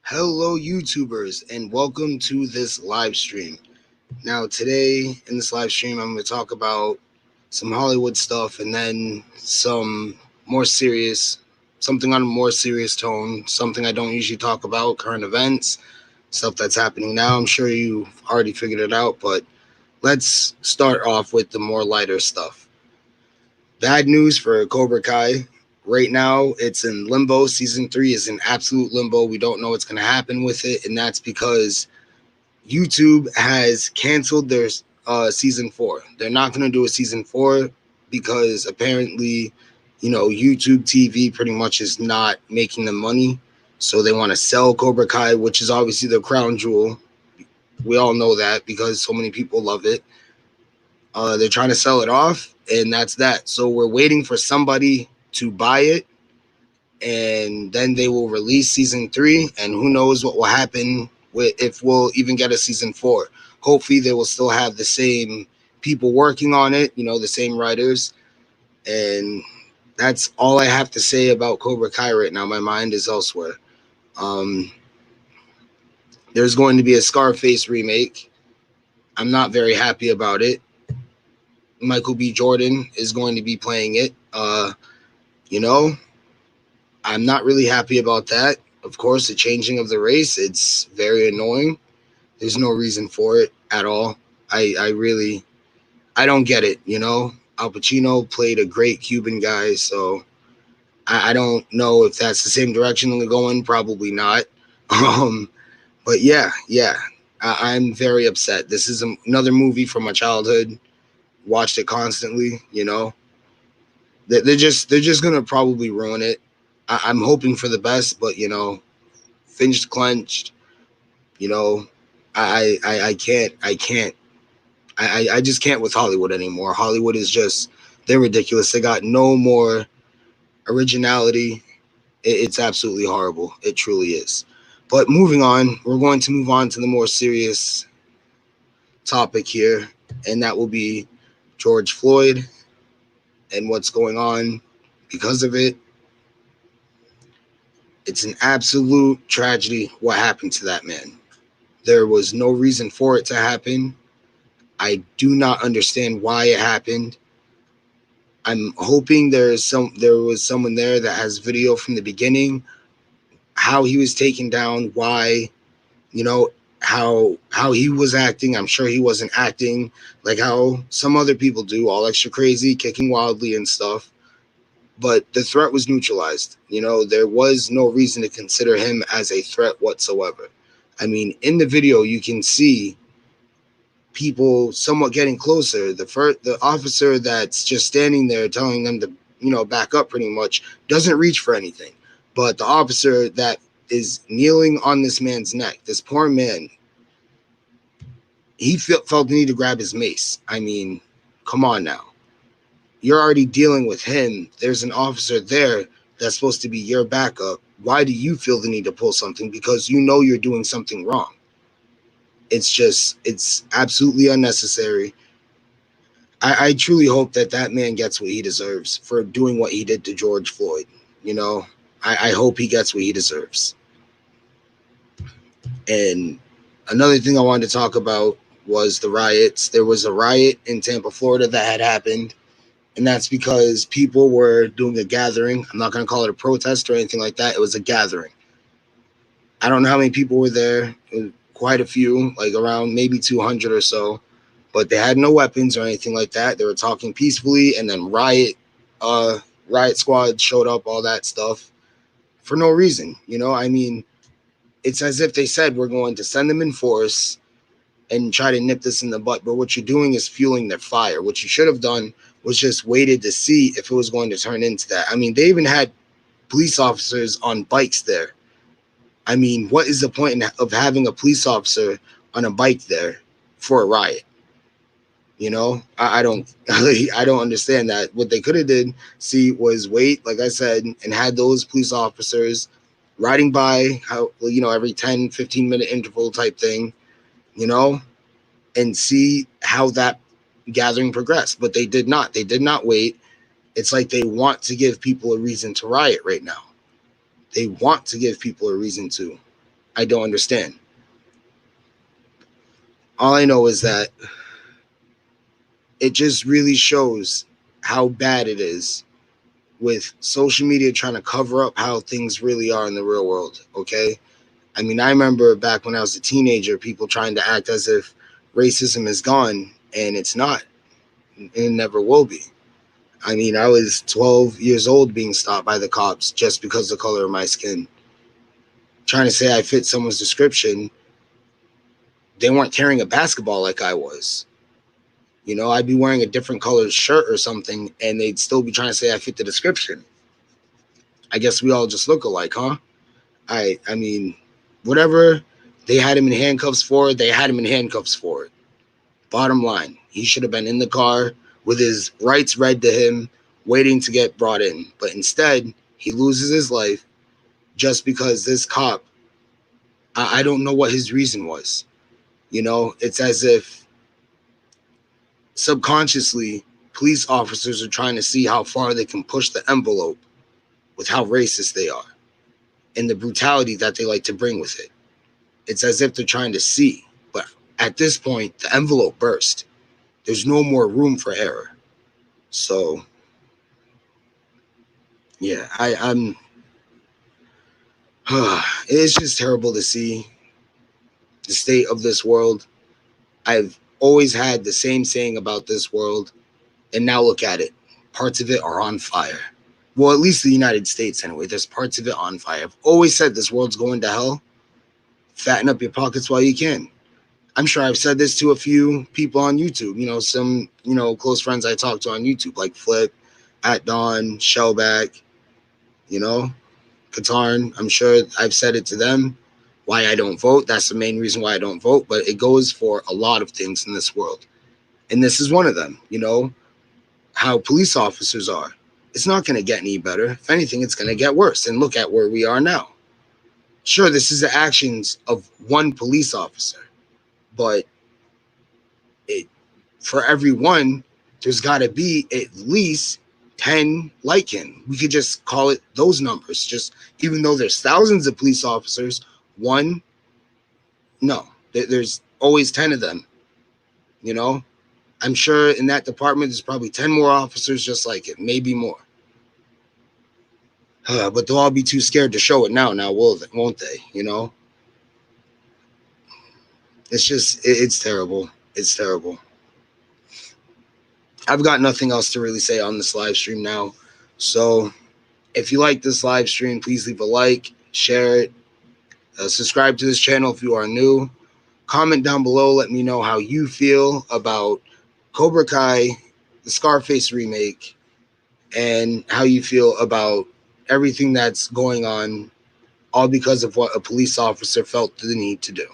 Hello, YouTubers, and welcome to this live stream. Now, today in this live stream, I'm going to talk about some Hollywood stuff and then something on a more serious tone, something I don't usually talk about, current events, stuff that's happening now. I'm sure you've already figured it out, but let's start off with the more lighter stuff. Bad news for Cobra Kai. Right now, it's in limbo. Season 3 is in absolute limbo. We don't know what's going to happen with it, and that's because YouTube has canceled their season 4. They're not going to do a season 4 because apparently, YouTube TV pretty much is not making them money. So they want to sell Cobra Kai, which is obviously the crown jewel. We all know that because so many people love it. They're trying to sell it off, and that's that. So we're waiting for somebody to buy it, and then they will release season 3, and who knows what will happen if we'll even get a season 4. Hopefully they will still have the same people working on it, the same writers. And that's all I have to say about Cobra Kai right now. My mind is elsewhere. There's going to be a Scarface remake. I'm not very happy about it. Michael B. Jordan is going to be playing it. I'm not really happy about that. Of course, the changing of the race, it's very annoying. There's no reason for it at all. I don't get it, Al Pacino played a great Cuban guy, so I don't know if that's the same direction they're going. Probably not. But yeah, I'm very upset. This is another movie from my childhood. Watched it constantly, They're just gonna probably ruin it. I'm hoping for the best, but Finch clenched. I can't. I just can't with Hollywood anymore. Hollywood is they're ridiculous. They got no more originality. It's absolutely horrible. It truly is. But moving on, we're going to move on to the more serious topic here, and that will be George Floyd and what's going on because of it. It's an absolute tragedy what happened to that man. There was no reason for it to happen. I do not understand why it happened. I'm hoping there was someone there that has video from the beginning, how he was taken down, why, how he was acting. I'm sure he wasn't acting like how some other people do, all extra crazy, kicking wildly and stuff. But the threat was neutralized. There was no reason to consider him as a threat whatsoever. I mean, in the video, you can see people somewhat getting closer. The officer that's just standing there telling them to, back up pretty much doesn't reach for anything. But the officer that is kneeling on this man's neck, this poor man, he felt the need to grab his mace. I mean, come on now. You're already dealing with him. There's an officer there that's supposed to be your backup. Why do you feel the need to pull something? Because you're doing something wrong. It's absolutely unnecessary. I truly hope that man gets what he deserves for doing what he did to George Floyd. I hope he gets what he deserves. And another thing I wanted to talk about was the riots. There was a riot in Tampa, Florida that had happened. And that's because people were doing a gathering. I'm not going to call it a protest or anything like that. It was a gathering. I don't know how many people were there. Quite a few, like around maybe 200 or so. But they had no weapons or anything like that. They were talking peacefully, and then riot squad showed up, all that stuff, for no reason. I mean, it's as if they said, we're going to send them in force and try to nip this in the butt. But what you're doing is fueling their fire. What you should have done was just waited to see if it was going to turn into that. I mean, they even had police officers on bikes there. I mean, what is the point of having a police officer on a bike there for a riot? I don't I don't understand that. What they could have did was wait, like I said, and had those police officers riding by, every 10, 15-minute interval type thing, and see how that gathering progressed. But they did not. They did not wait. It's like they want to give people a reason to riot right now. They want to give people a reason to. I don't understand. All I know is that it just really shows how bad it is with social media trying to cover up how things really are in the real world. Okay. I mean, I remember back when I was a teenager, people trying to act as if racism is gone, and it's not. It never will be. I mean, I was 12 years old being stopped by the cops just because of the color of my skin. Trying to say I fit someone's description. They weren't carrying a basketball like I was. You know, I'd be wearing a different colored shirt or something, and they'd still be trying to say I fit the description. I guess we all just look alike, huh? I mean, whatever they had him in handcuffs for, they had him in handcuffs for it. Bottom line, he should have been in the car with his rights read to him, waiting to get brought in. But instead, he loses his life just because this cop, I don't know what his reason was. You know, it's as if subconsciously police officers are trying to see how far they can push the envelope with how racist they are and the brutality that they like to bring with it. It's as if they're trying to see. But at this point, the envelope burst. There's no more room for error. So, yeah, I'm. It's just terrible to see the state of this world. I've always had the same saying about this world, and now look at it. Parts of it are on fire. Well, at least the United States, anyway. There's parts of it on fire. I've always said this world's going to hell. Fatten up your pockets while you can. I'm sure I've said this to a few people on YouTube. You know, some close friends I talk to on YouTube, like Flip, At Dawn, Shellback. You know, Katarn. I'm sure I've said it to them. Why I don't vote. That's the main reason why I don't vote. But it goes for a lot of things in this world, and this is one of them. You know, how police officers are. It's not going to get any better. If anything, it's going to get worse. And look at where we are now. Sure, this is the actions of one police officer, but it, for every one, there's got to be at least 10 like him. We could just call it those numbers. Just even though there's thousands of police officers, one, no, there's always 10 of them. You know, I'm sure in that department, there's probably 10 more officers just like it, maybe more. But they'll all be too scared to show it now, won't they? You know, it's just, it's terrible. It's terrible. I've got nothing else to really say on this live stream now. So if you like this live stream, please leave a like, share it, subscribe to this channel if you are new. Comment down below. Let me know how you feel about Cobra Kai, the Scarface remake, and how you feel about everything that's going on, all because of what a police officer felt the need to do.